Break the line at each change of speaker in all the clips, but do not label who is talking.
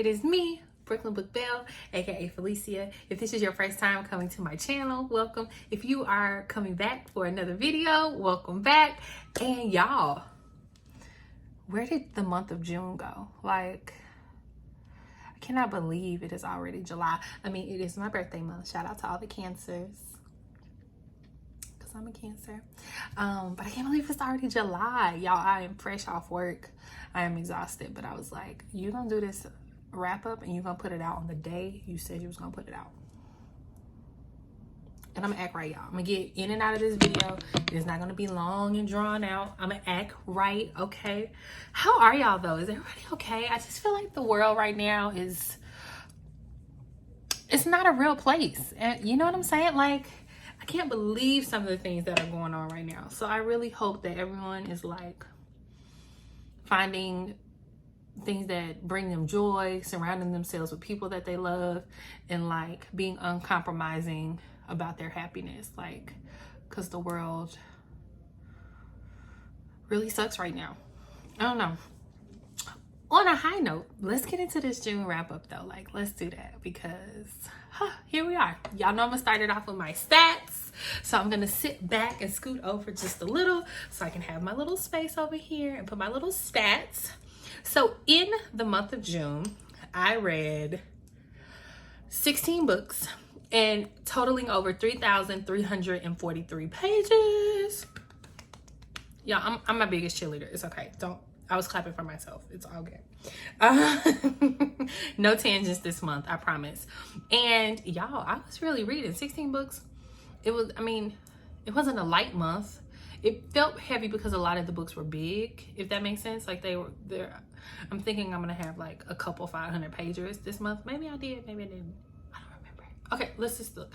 it is me, Brooklyn Book Belle, aka Felicia. If this is your first time coming to my channel, welcome. If you are coming back for another video, welcome back. And y'all, where did the month of June go? Like, I cannot believe it is already July. I mean, it is my birthday month. Shout out to all the Cancers, because I'm a Cancer. But I can't believe it's already July. Y'all, I am fresh off work. I am exhausted, but I was like, you're gonna do this wrap up and you're gonna put it out on the day you said you was gonna put it out. And I'm gonna act right, y'all. I'm gonna get in and out of this video. It's not gonna be long and drawn out. I'm gonna act right, okay? How are y'all though? Is everybody okay? I just feel like the world right now it's not a real place. And you know what I'm saying? Like, I can't believe some of the things that are going on right now. So I really hope that everyone is like finding things that bring them joy, surrounding themselves with people that they love, and like being uncompromising about their happiness, like, because the world really sucks right now. I don't know. On a high note, let's get into this June wrap up though. Like, let's do that, because here we are. Y'all know I'm gonna start it off with my stats. So I'm gonna sit back and scoot over just a little so I can have my little space over here and put my little stats. So in the month of June, I read 16 books and totaling over 3,343 pages. Yeah, I'm my biggest cheerleader. It's okay. I was clapping for myself. It's all good. No tangents this month, I promise. And y'all, I was really reading 16 books. It wasn't a light month. It felt heavy because a lot of the books were big, if that makes sense. Like I'm thinking I'm gonna have like a couple 500 pages this month. Maybe I did, maybe I didn't. I don't remember. Okay, let's just look.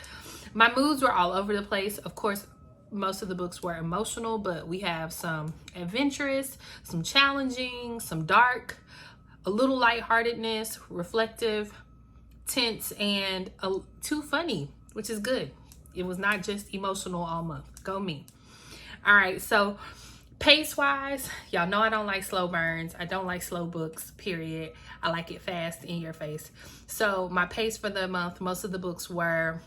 My moods were all over the place. Of course, most of the books were emotional, but we have some adventurous, some challenging, some dark, a little lightheartedness, reflective, tense, and too funny, which is good. It was not just emotional all month. Go me. All right, so pace-wise, y'all know I don't like slow burns. I don't like slow books, period. I like it fast, in your face. So my pace for the month, most of the books were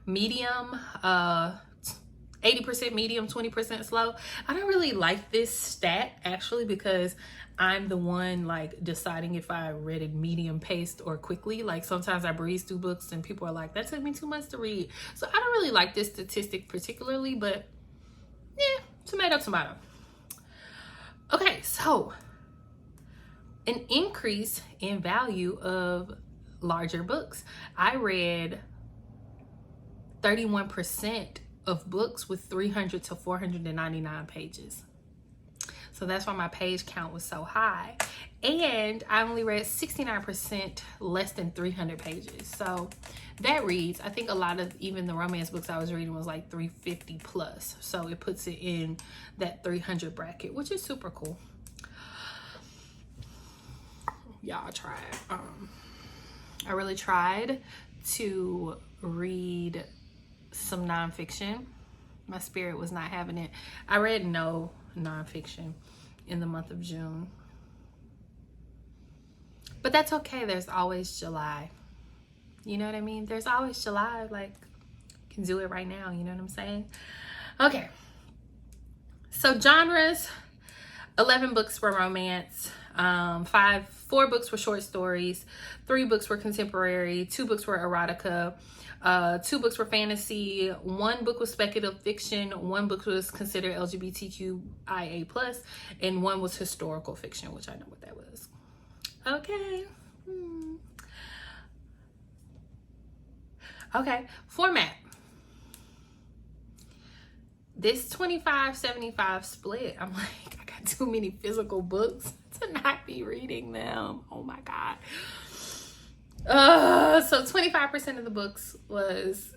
medium, 80% medium, 20% slow. I don't really like this stat, actually, because I'm the one like deciding if I read it medium paced or quickly. Like, sometimes I breeze through books and people are like, that took me 2 months to read. So I don't really like this statistic particularly, but yeah, tomato, tomato. Okay, so an increase in value of larger books. I read 31% of books with 300 to 499 pages. So that's why my page count was so high. And I only read 69% less than 300 pages. So that reads, I think a lot of even the romance books I was reading was like 350 plus. So it puts it in that 300 bracket, which is super cool. Y'all tried. I really tried to read some nonfiction. My spirit was not having it. I read no nonfiction in the month of June, but that's okay. There's always July. You know what I mean? There's always July. Like, you can do it right now. You know what I'm saying? Okay. So genres, 11 books were romance. 4 books were short stories. 3 books were contemporary. 2 books were erotica. 2 books were fantasy. 1 book was speculative fiction. 1 book was considered LGBTQIA+, and 1 was historical fiction, which I know what that was. Okay. Okay, format. This 25-75 split, I'm like, I got too many physical books to not be reading them. Oh my God. So 25% of the books was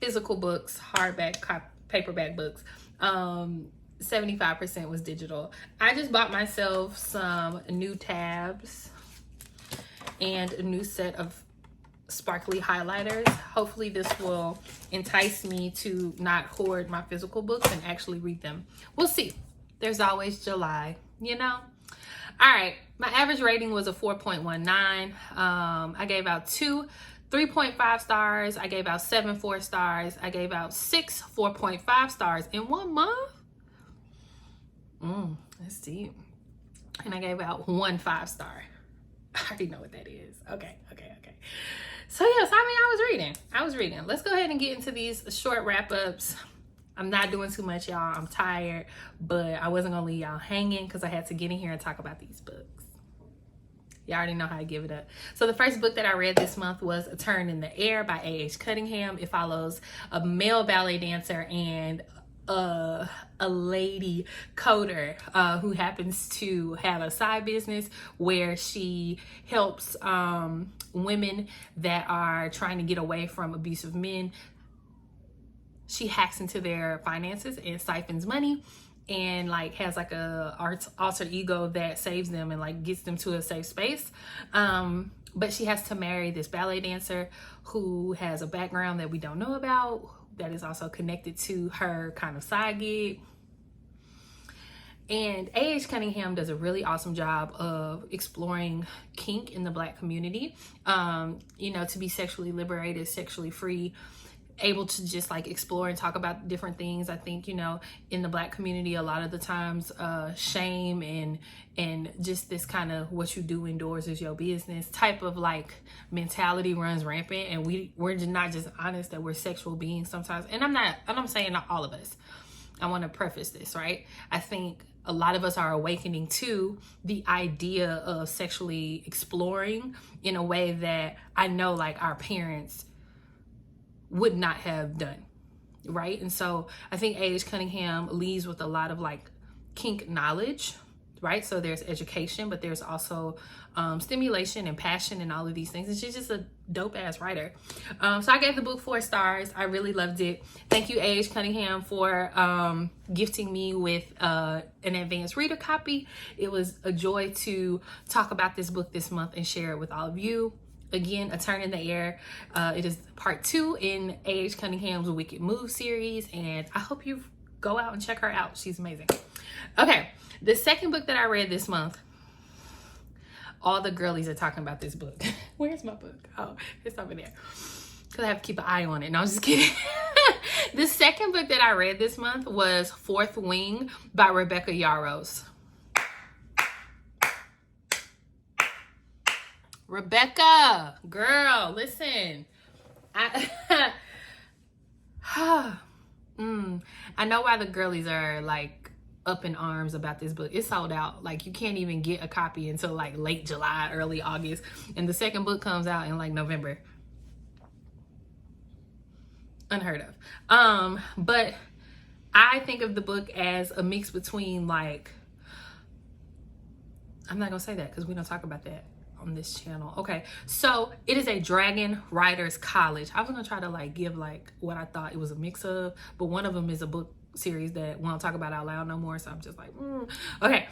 physical books, hardback, paperback books. 75% was digital. I just bought myself some new tabs and a new set of sparkly highlighters. Hopefully this will entice me to not hoard my physical books and actually read them. We'll see. There's always July, you know? All right, my average rating was a 4.19. I gave out 2 3.5 stars. I gave out 7 4 stars. I gave out 6 4.5 stars in 1 month. That's deep. And I gave out 1 5-star. I already know what that is. Okay. So yes, I was reading. Let's go ahead and get into these short wrap-ups. I'm not doing too much, y'all. I'm tired, but I wasn't gonna leave y'all hanging because I had to get in here and talk about these books. Y'all already know how I give it up. So the first book that I read this month was A Turn in the Air by AH Cunningham. It follows a male ballet dancer and a lady coder who happens to have a side business where she helps women that are trying to get away from abusive men. She hacks into their finances and siphons money, and like has like a alter ego that saves them and like gets them to a safe space. But she has to marry this ballet dancer who has a background that we don't know about, that is also connected to her kind of side gig. And AH Cunningham does a really awesome job of exploring kink in the Black community. You know, to be sexually liberated, sexually free, able to just like explore and talk about different things. I think, you know, in the Black community, a lot of the times shame and just this kind of what you do indoors is your business type of like mentality runs rampant, and we're not just honest that we're sexual beings sometimes. And I'm saying not all of us. I want to preface this, right? I think a lot of us are awakening to the idea of sexually exploring in a way that I know like our parents would not have done, right? And so I think AH Cunningham leads with a lot of like kink knowledge, right? So there's education, but there's also stimulation and passion and all of these things. And she's just a dope ass writer. So I gave the book 4 stars. I really loved it. Thank you, AH Cunningham, for gifting me with an advanced reader copy. It was a joy to talk about this book this month and share it with all of you. Again, A Turn in the Air. It is part 2 in AH Cunningham's Wicked Move series, and I hope you go out and check her out. She's amazing. Okay, the second book that I read this month, all the girlies are talking about this book. Where's my book? Oh, it's over there. Because I have to keep an eye on it. No, I'm just kidding. The second book that I read this month was Fourth Wing by Rebecca Yarros. Rebecca, girl, listen. I know why the girlies are like up in arms about this book. It's sold out. Like you can't even get a copy until like late July, early August. And the second book comes out in like November. Unheard of. But I think of the book as a mix between like, I'm not gonna say that because we don't talk about that on this channel. Okay, so it is a Dragon Writers College. I was gonna try to like give like what I thought it was a mix of, but one of them is a book series that we don't talk about out loud no more, so I'm just like okay.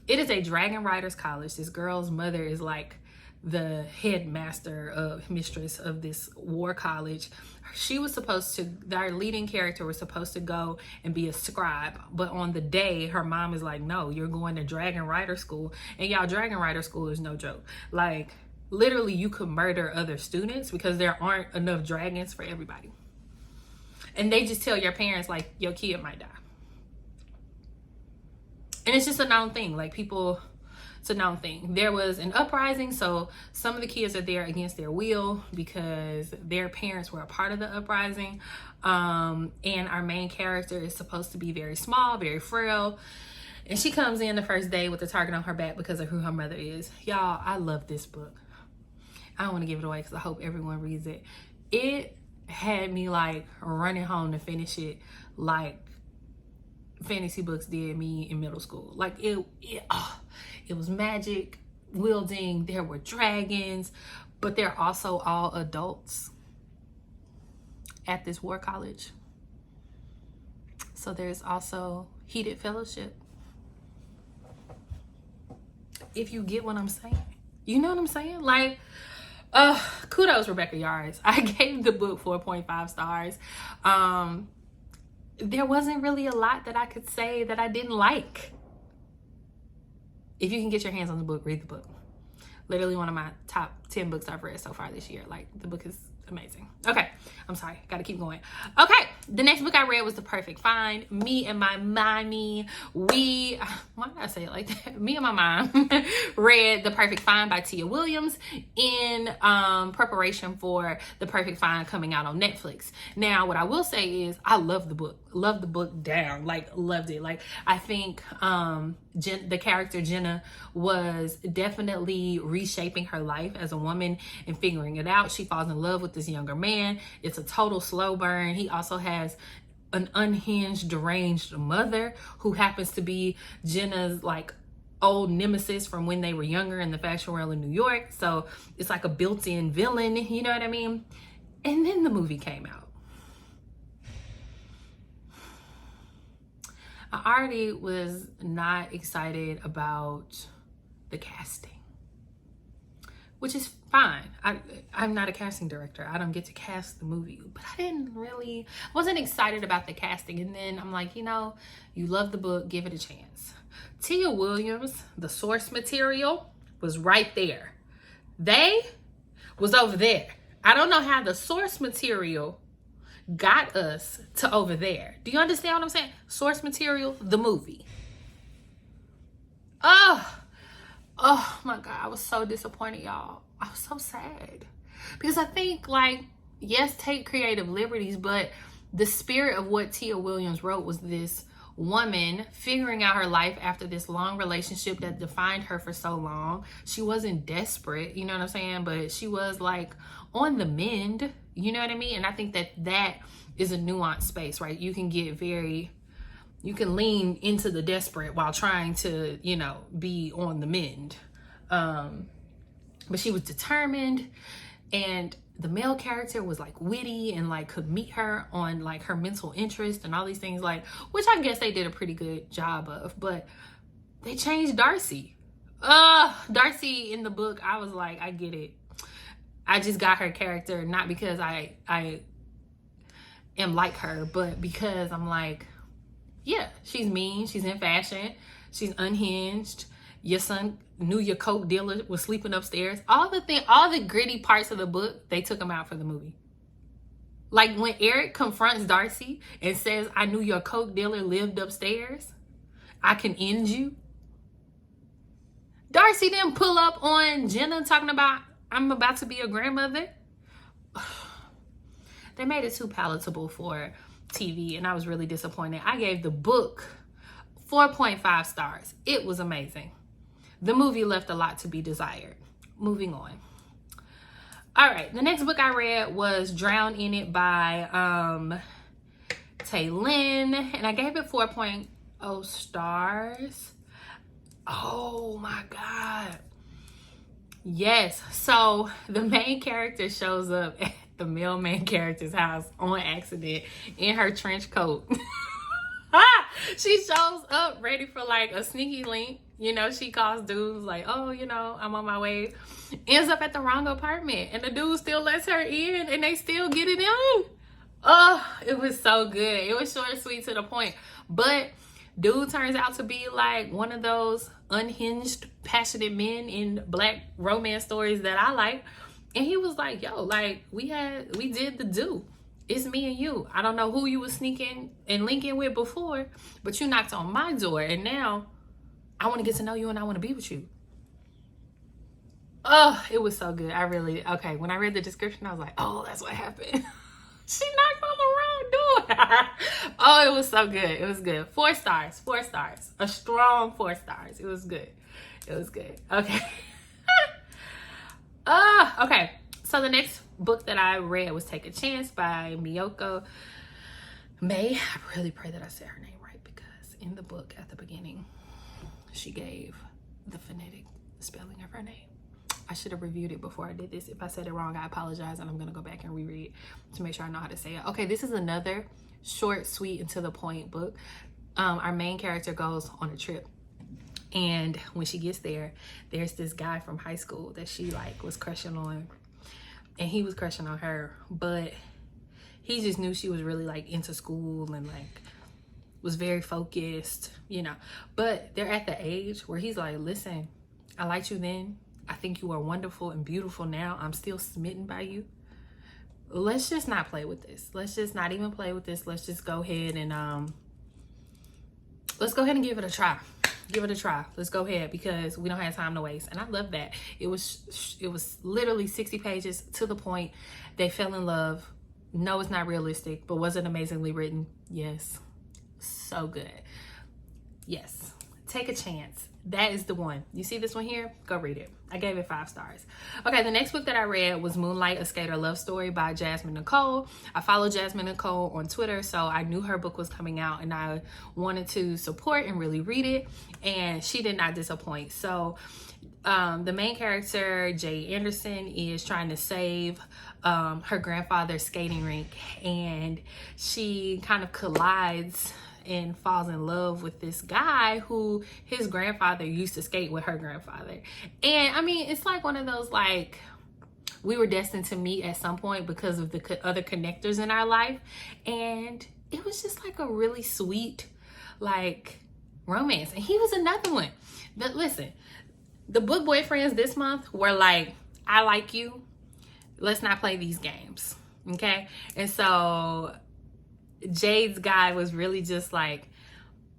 It is a Dragon Writers College. This girl's mother is like the headmaster of mistress of this war college. She was supposed to, our leading character was supposed to go and be a scribe, but on the day her mom is like, no, you're going to Dragon Writer School. And y'all, Dragon Writer School is no joke. Like literally you could murder other students because there aren't enough dragons for everybody. And they just tell your parents like your kid might die. And it's just a known thing. Like people, it's a known thing. There was an uprising, so some of the kids are there against their will because their parents were a part of the uprising. And our main character is supposed to be very small, very frail. And she comes in the first day with a target on her back because of who her mother is. Y'all, I love this book. I don't want to give it away because I hope everyone reads it. It had me like running home to finish it like fantasy books did me in middle school. Like it was magic wielding, there were dragons, but they're also all adults at this war college. So there's also heated fellowship. If you get what I'm saying. You know what I'm saying? Like, kudos Rebecca Yarros. I gave the book 4.5 stars. There wasn't really a lot that I could say that I didn't like. if you can get your hands on the book, read the book. Literally one of my top 10 books I've read so far this year. Like, the book is amazing. Okay, I'm sorry, gotta keep going. Okay, the next book I read was The Perfect Find. Me and my mommy, why did I say it like that? Me and my mom read The Perfect Find by Tia Williams in preparation for The Perfect Find coming out on Netflix. Now, what I will say is I love the book. Love the book down. Like, loved it. Like, I think the character Jenna was definitely reshaping her life as a woman and figuring it out. She falls in love with this younger man. It's a total slow burn. He also has an unhinged, deranged mother who happens to be Jenna's like old nemesis from when they were younger in the fashion world in New York. So it's like a built-in villain, you know what I mean? And then the movie came out. I already was not excited about the casting, which is fine. I'm not a casting director. I don't get to cast the movie, but wasn't excited about the casting. And then I'm like, you know, you love the book, give it a chance. Tia Williams, the source material was right there. They was over there. I don't know how the source material got us to over there. Do you understand what I'm saying? Source material, the movie. Oh my God, I was so disappointed, y'all. I was so sad. Because I think, like, yes, take creative liberties, but the spirit of what Tia Williams wrote was this woman figuring out her life after this long relationship that defined her for so long. She wasn't desperate, you know what I'm saying? But she was like on the mend, you know what I mean? And I think that is a nuanced space, right? You can lean into the desperate while trying to, you know, be on the mend. But she was determined, and the male character was like witty and like could meet her on like her mental interest and all these things, like, which I guess they did a pretty good job of. But they changed Darcy. Darcy in the book, I was like, I get it. I just got her character, not because I am like her, but because I'm like, yeah, she's mean, she's in fashion, she's unhinged. Your son knew your coke dealer was sleeping upstairs. All the gritty parts of the book, they took them out for the movie. Like when Eric confronts Darcy and says, I knew your coke dealer lived upstairs, I can end you. Darcy didn't pull up on Jenna talking about, I'm about to be a grandmother. They made it too palatable for TV, and I was really disappointed. I gave the book 4.5 stars. It was amazing. The movie left a lot to be desired. Moving on. All right, the next book I read was Drown in It by Tay Lin, and I gave it 4.0 stars. Oh my God. Yes, so the main character shows up at the male main character's house on accident in her trench coat. She shows up ready for like a sneaky link. You know, she calls dudes like, oh, you know, I'm on my way. Ends up at the wrong apartment, and the dude still lets her in, and they still get it in. Oh, it was so good. It was short, sweet, to the point. But dude turns out to be like one of those unhinged, passionate men in Black romance stories that I like. And he was like, yo, like we did the do. It's me and you. I don't know who you was sneaking and linking with before, but you knocked on my door, and now I want to get to know you and I want to be with you. Oh, it was so good. Okay, when I read the description, I was like, oh, that's what happened. She knocked on the wrong door. Oh, it was so good. It was good. 4 stars. 4 stars. A strong 4 stars. It was good. It was good. Okay. Okay. So the next book that I read was Take a Chance by Miyeko May. I really pray that I said her name right, because in the book at the beginning, she gave the phonetic spelling of her name. I should have reviewed it before I did this. If I said it wrong, I apologize, and I'm gonna go back and reread to make sure I know how to say it. Okay, this is another short, sweet, and to the point book. Our main character goes on a trip, and when she gets there, there's this guy from high school that she like was crushing on, and he was crushing on her, but he just knew she was really like into school and like was very focused, you know. But they're at the age where he's like, listen, I liked you then. I think you are wonderful and beautiful now. I'm still smitten by you. Let's just not play with this. Let's just not even play with this. Let's just go ahead and give it a try. Give it a try. Let's go ahead, because we don't have time to waste. And I love that. It was literally 60 pages to the point. They fell in love. No, it's not realistic, but was it amazingly written? Yes. So good. Yes. Take a chance. That is the one. You see this one here? Go read it. I gave it 5 stars. Okay, the next book that I read was Moonlight, A Skater Love Story by Jasmine Nicole. I follow Jasmine Nicole on Twitter, so I knew her book was coming out and I wanted to support and really read it, and she did not disappoint. So the main character, Jay Anderson, is trying to save her grandfather's skating rink, and she kind of collides and falls in love with this guy who his grandfather used to skate with her grandfather. And I mean, it's like one of those, like, we were destined to meet at some point because of the other connectors in our life. And it was just like a really sweet, like, romance. And he was another one. But listen, the book boyfriends this month were like, I like you. Let's not play these games. Okay? And so Jade's guy was really just like,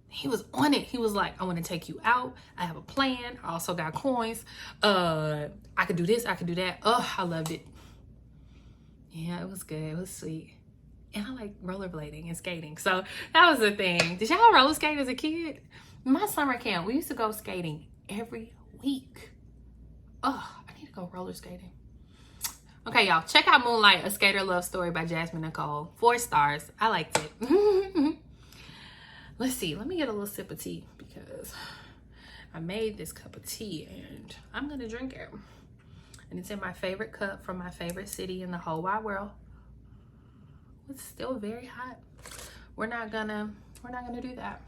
he was on it. He was like, I want to take you out. I have a plan. I also got coins. I could do this. I could do that. Oh, I loved it. Yeah, it was good. It was sweet. And I like rollerblading and skating. So that was the thing. Did y'all roller skate as a kid? My summer camp, we used to go skating every week. Oh, I need to go roller skating. Okay, y'all, check out Moonlight, A Skater Love Story by Jasmine Nicole. 4 stars. I liked it. Let's see. Let me get a little sip of tea, because I made this cup of tea and I'm going to drink it. And it's in my favorite cup from my favorite city in the whole wide world. It's still very hot. We're not gonna do that.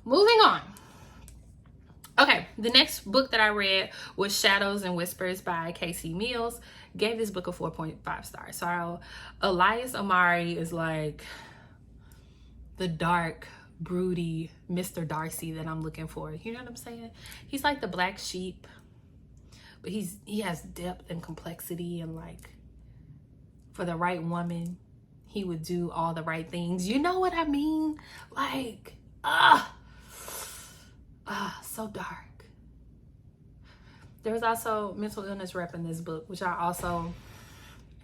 Moving on. Okay, the next book that I read was Shadows and Whispers by Casey Mills. Gave this book a 4.5 stars. So Elias Amari is like the dark, broody Mr. Darcy that I'm looking for. You know what I'm saying? He's like the black sheep, but he has depth and complexity, and like, for the right woman, he would do all the right things. You know what I mean? Like, so dark. There's also mental illness rep in this book, which I also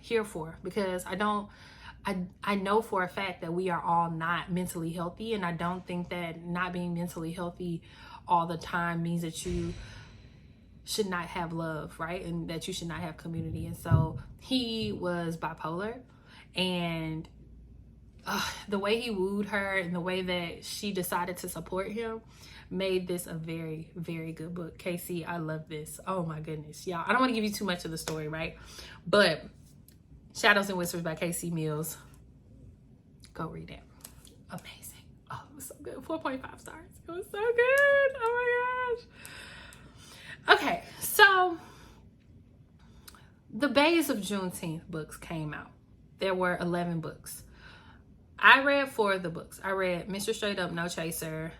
here for, because I know for a fact that we are all not mentally healthy, and I don't think that not being mentally healthy all the time means that you should not have love, right? And that you should not have community. And so he was bipolar, and the way he wooed her and the way that she decided to support him made this a very, very good book. Casey, I love this. Oh my goodness, y'all. I don't want to give you too much of the story, right? But Shadows and Whispers by Casey Mills. Go read it. Amazing. Oh, it was so good. 4.5 stars. It was so good. Oh my gosh. Okay, so the Bays of Juneteenth books came out. There were 11 books. I read 4 of the books. I read Mr. Straight Up No Chaser,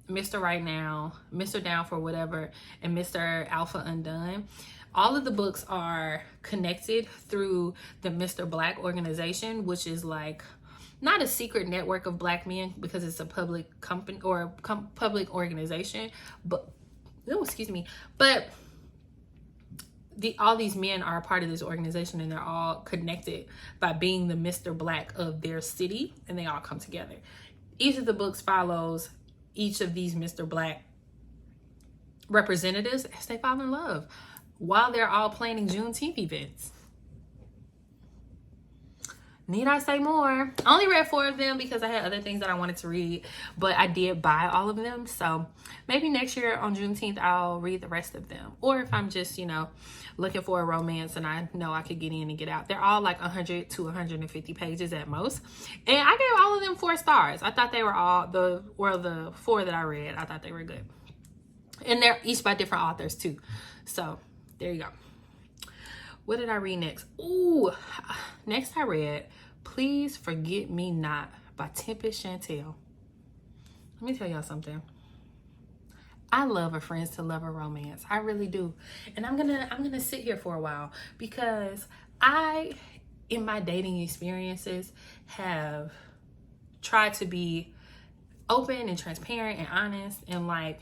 Mr. Right Now, Mr. Down for Whatever, and Mr. Alpha Undone. All of the books are connected through the Mr. Black organization, which is like not a secret network of black men, because it's a public company or public organization, but all these men are a part of this organization, and they're all connected by being the Mr. Black of their city, and they all come together. Each of the books follows each of these Mr. Black representatives as they fall in love while they're all planning Juneteenth events. Need I say more? I only read 4 of them because I had other things that I wanted to read, but I did buy all of them. So maybe next year on Juneteenth, I'll read the rest of them. Or if I'm just, looking for a romance and I know I could get in and get out. They're all like 100 to 150 pages at most. And I gave all of them 4 stars. I thought they were all the 4 that I read, I thought they were good. And they're each by different authors too. So there you go. What did I read next? Ooh, next I read Please Forget Me Not by Tempest Chantel. Let me tell y'all something. I love a friends to lover romance. I really do. And I'm gonna sit here for a while because I, in my dating experiences, have tried to be open and transparent and honest, and like,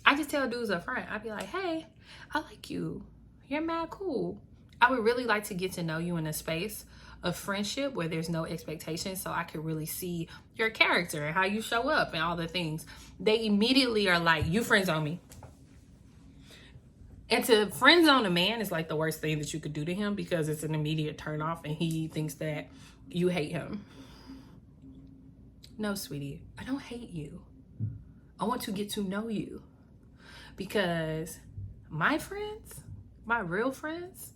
I just tell dudes up front. I'd be like, hey, I like you. You're mad cool. I would really like to get to know you in a space of friendship where there's no expectations, so I could really see your character and how you show up and all the things. They immediately are like, you friend zone me. And to friend zone a man is like the worst thing that you could do to him, because it's an immediate turn off and he thinks that you hate him. No, sweetie, I don't hate you. I want to get to know you, because my friends, my real friends,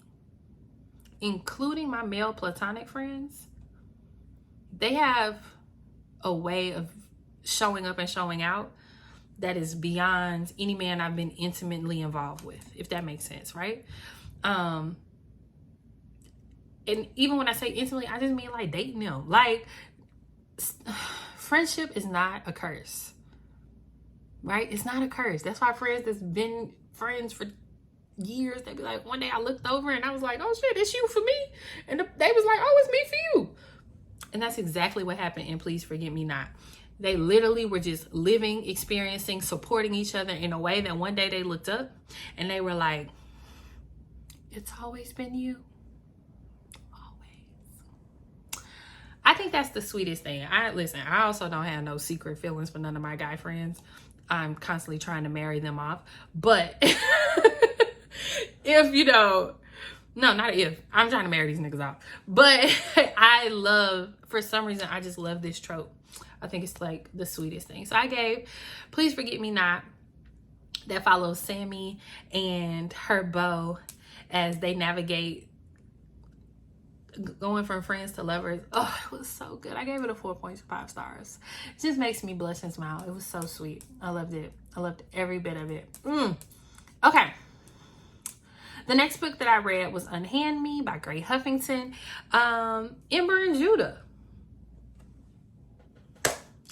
including my male platonic friends, they have a way of showing up and showing out that is beyond any man I've been intimately involved with, if that makes sense, right? And even when I say intimately, I just mean like dating them. Like, friendship is not a curse, right? It's not a curse. That's why friends that's been friends for years, they be like, one day I looked over and I was like, oh shit, it's you for me. And they was like, oh, it's me for you. And that's exactly what happened in Please Forget Me Not. They literally were just living, experiencing, supporting each other in a way that one day they looked up and they were like, it's always been you. Always. I think that's the sweetest thing. I also don't have no secret feelings for none of my guy friends. I'm constantly trying to marry them off. But if, no, not if. I'm trying to marry these niggas off. But for some reason, I just love this trope. I think it's like the sweetest thing. So I gave Please Forget Me Not, that follows Sammy and her beau as they navigate going from friends to lovers. Oh, it was so good. I gave it a 4.5 stars. It just makes me blush and smile. It was so sweet. I loved it. I loved every bit of it. Okay. The next book that I read was Unhand Me by Grey Huffington. Ember and Judah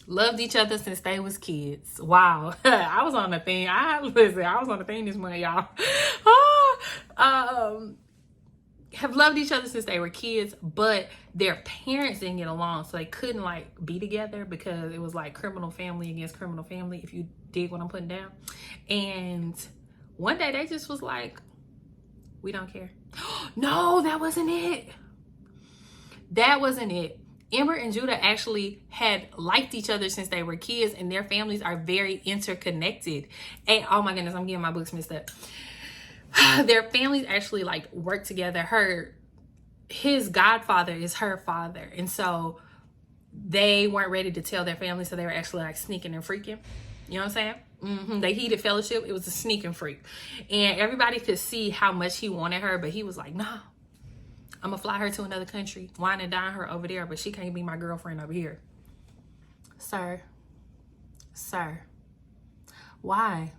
loved each other since they was kids. Wow. I was on the thing. I was on the thing this month, y'all. Have loved each other since they were kids, but their parents didn't get along, so they couldn't like be together because it was like criminal family against criminal family, if you dig what I'm putting down. And one day they just was like, we don't care. No, that wasn't it. That wasn't it. Ember and Judah actually had liked each other since they were kids, and their families are very interconnected. And oh my goodness, I'm getting my books mixed up. Their families actually like work together. His godfather is her father, and so they weren't ready to tell their family, so they were actually like sneaking and freaking. You know what I'm saying? They heeded fellowship. It was a sneak and freak, and everybody could see how much he wanted her, but he was like, no, I'm gonna fly her to another country, wine and dine her over there, but she can't be my girlfriend over here. Sir, why?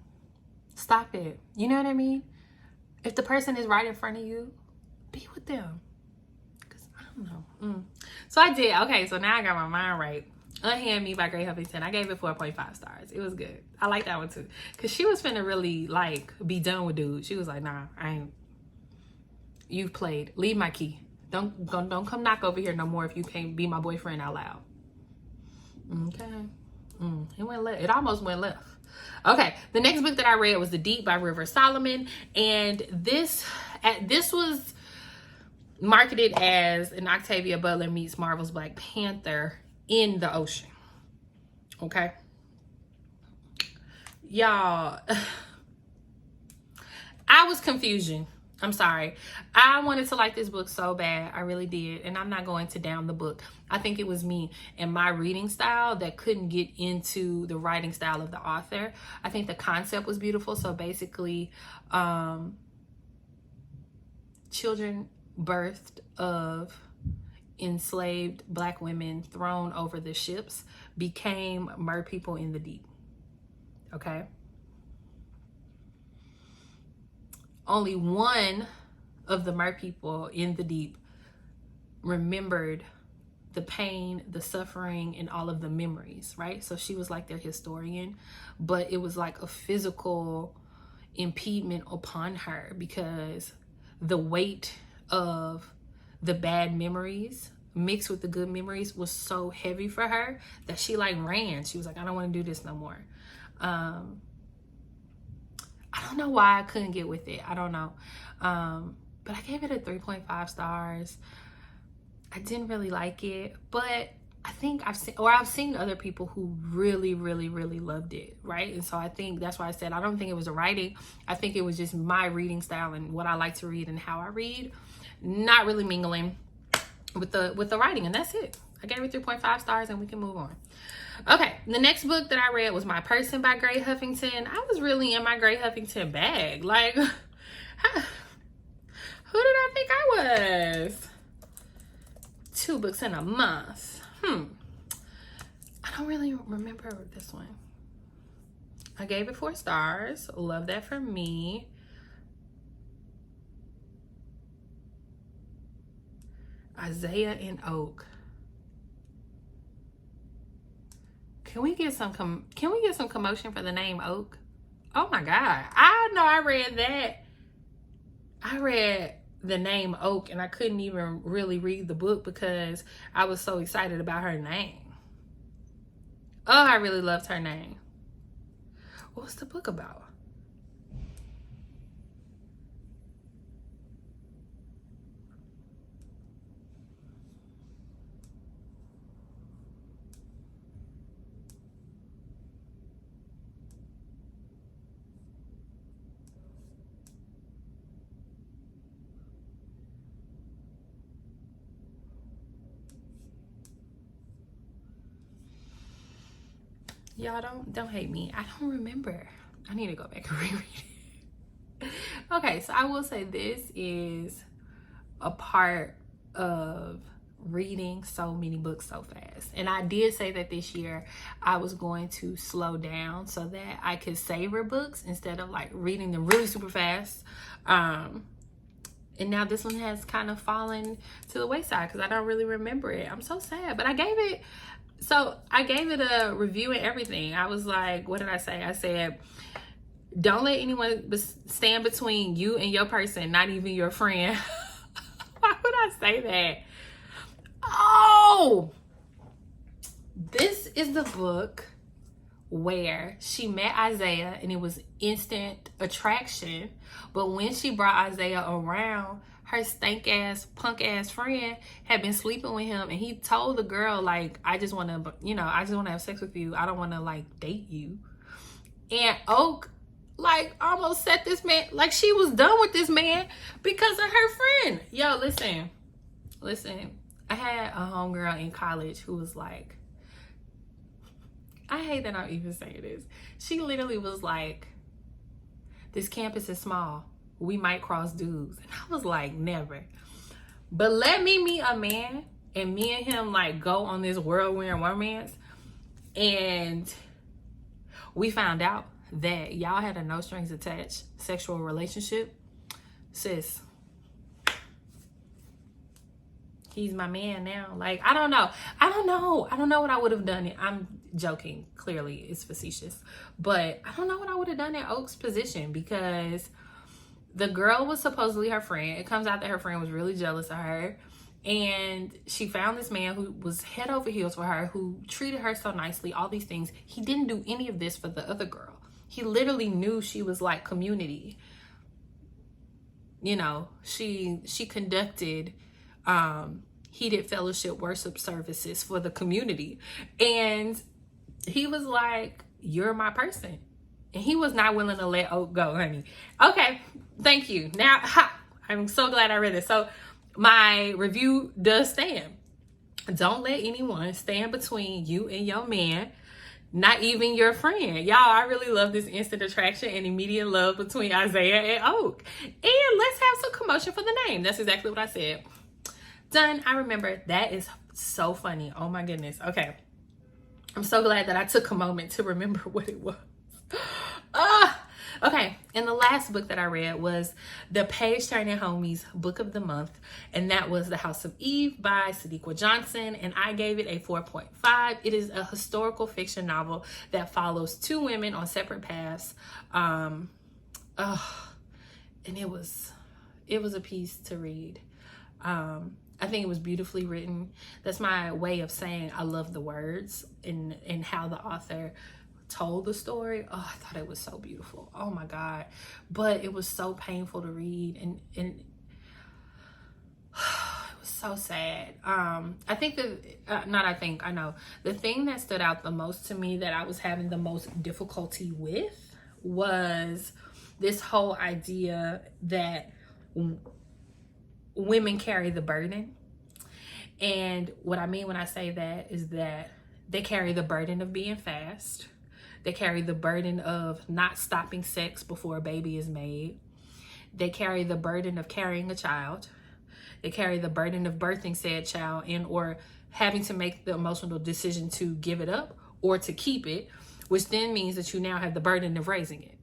Stop it. You know what I mean? If the person is right in front of you, be with them. Because I don't know. So I did. Okay, so now I got my mind right. Unhand Me by Grey Huffington. I gave it 4.5 stars. It was good. I like that one too. Because she was finna really like be done with dudes. She was like, nah, I ain't. You've played. Leave my key. Don't come knock over here no more if you can't be my boyfriend out loud. Okay. It went left. It almost went left. Okay, the next book that I read was The Deep by River Solomon, and this was marketed as an Octavia Butler meets Marvel's Black Panther in the ocean. Okay, y'all, I was confusion. I'm sorry. I wanted to like this book so bad. I really did. And I'm not going to down the book. I think it was me and my reading style that couldn't get into the writing style of the author. I think the concept was beautiful. So basically, children birthed of enslaved Black women thrown over the ships became mer people in the deep. Okay. Only one of the mer people in the deep remembered the pain, the suffering, and all of the memories, right? So she was like their historian, but it was like a physical impediment upon her because the weight of the bad memories mixed with the good memories was so heavy for her that she like ran. She was like, I don't want to do this no more. I don't know why I couldn't get with it. I don't know. But I gave it a 3.5 stars. I didn't really like it, but I think I've seen other people who really, really, really loved it, right? And so I think that's why I said I don't think it was the writing. I think it was just my reading style and what I like to read and how I read, not really mingling with the writing, and that's it. I gave it 3.5 stars, and we can move on. Okay, the next book that I read was My Person by Grey Huffington. I was really in my Grey Huffington bag. Like, who did I think I was? 2 books in a month. I don't really remember this one. I gave it 4 stars. Love that for me. Isaiah and Oak. Can we get some commotion for the name Oak? Oh my God. I know I read that. I read the name Oak and I couldn't even really read the book because I was so excited about her name. Oh, I really loved her name. What was the book about? Y'all don't hate me. I don't remember. I need to go back and reread it. Okay, so I will say this is a part of reading so many books so fast. And I did say that this year I was going to slow down so that I could savor books instead of like reading them really super fast. And now this one has kind of fallen to the wayside because I don't really remember it. I'm so sad, but I gave it a review and everything. I was like, what did I say? I said, don't let anyone stand between you and your person, not even your friend. Why would I say that? Oh, this is the book where she met Isaiah and it was instant attraction. But when she brought Isaiah around, her stank ass, punk ass friend had been sleeping with him, and he told the girl, like, I just want to have sex with you. I don't want to like date you. And Oak like almost set this man, like she was done with this man because of her friend. Yo, listen. I had a homegirl in college who was like, I hate that I'm even saying this. She literally was like, this campus is small. We might cross dudes. And I was like, never. But let me meet a man and me and him like go on this whirlwind romance. And we found out that y'all had a no strings attached sexual relationship. Sis, he's my man now. Like, I don't know what I would have done. I'm joking. Clearly, it's facetious. But I don't know what I would have done in Oak's position because the girl was supposedly her friend. It comes out that her friend was really jealous of her. And she found this man who was head over heels for her, who treated her so nicely, all these things. He didn't do any of this for the other girl. He literally knew she was like community. You know, she conducted heated fellowship worship services for the community. And he was like, you're my person. And he was not willing to let Oak go, honey. Okay, thank you. Now, I'm so glad I read this. So my review does stand. Don't let anyone stand between you and your man, not even your friend. Y'all, I really love this instant attraction and immediate love between Isaiah and Oak. And let's have some commotion for the name. That's exactly what I said. Done. I remember. That is so funny. Oh my goodness. Okay. I'm so glad that I took a moment to remember what it was. Okay, and the last book that I read was the Page Turning Homies book of the month, and that was The House of Eve by Sadeqa Johnson, and I gave it a 4.5. It is a historical fiction novel that follows two women on separate paths. And it was a piece to read. I think it was beautifully written. That's my way of saying I love the words and how the author told the story. Oh, I thought it was so beautiful. Oh my God. But it was so painful to read, and it was so sad. I know the thing that stood out the most to me, that I was having the most difficulty with, was this whole idea that women carry the burden. And what I mean when I say that is that they carry the burden of being fast. They carry the burden of not stopping sex before a baby is made. They carry the burden of carrying a child. They carry the burden of birthing said child or having to make the emotional decision to give it up or to keep it, which then means that you now have the burden of raising it.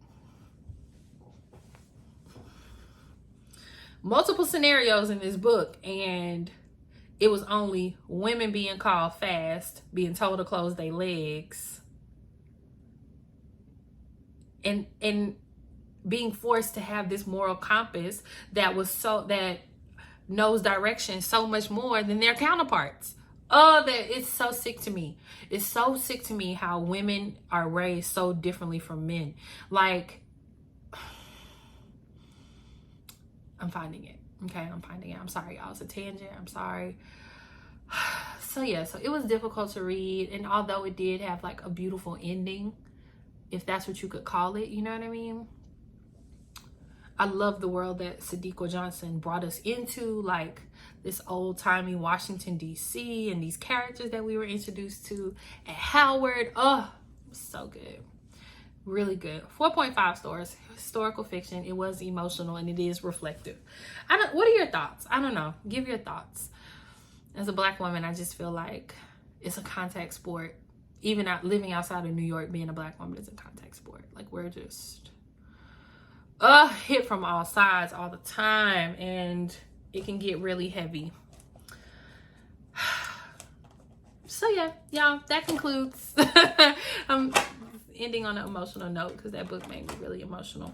Multiple scenarios in this book, and it was only women being called fast, being told to close their legs, and being forced to have this moral compass that knows direction so much more than their counterparts. It's so sick to me. It's so sick to me how women are raised so differently from men. Like, I'm finding it. Okay, I'm finding it. I'm sorry, y'all. It's a tangent. I'm sorry. So it was difficult to read. And although it did have like a beautiful ending, if that's what you could call it, you know what I mean? I love the world that Sadeqa Johnson brought us into, like this old-timey Washington, D.C. and these characters that we were introduced to at Howard. Oh, so good. Really good. 4.5 stars. Historical fiction. It was emotional and it is reflective. What are your thoughts? I don't know. Give your thoughts. As a Black woman, I just feel like it's a contact sport. Even living outside of New York, being a Black woman is a contact sport. Like, we're just hit from all sides all the time, and it can get really heavy. So y'all, that concludes. I'm ending on an emotional note because that book made me really emotional.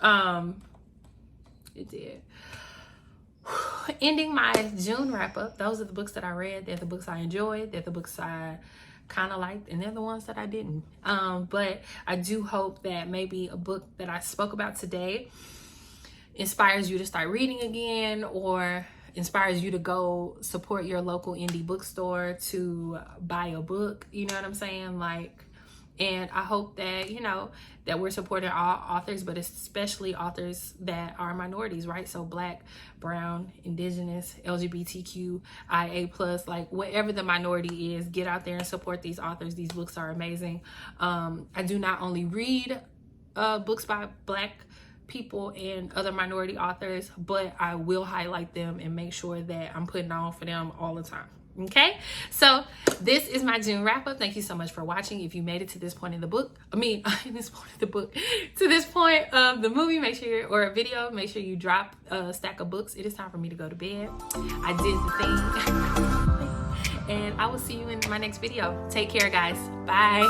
It did. Ending my June wrap up. Those are the books that I read. They're the books I enjoyed. They're the books I kind of liked, and they're the ones that I didn't. But I do hope that maybe a book that I spoke about today inspires you to start reading again, or inspires you to go support your local indie bookstore to buy a book. You know what I'm saying? Like, and I hope that, that we're supporting all authors, but especially authors that are minorities, right? So Black, brown, indigenous, LGBTQIA+, like whatever the minority is, get out there and support these authors. These books are amazing. I do not only read books by Black people and other minority authors, but I will highlight them and make sure that I'm putting on for them all the time. Okay, so this is my June wrap up. Thank you so much for watching. If you made it to this point in the book, to this point of the movie, make sure, or a video, make sure you drop a stack of books. It is time for me to go to bed. I did the thing. And I will see you in my next video. Take care, guys. Bye.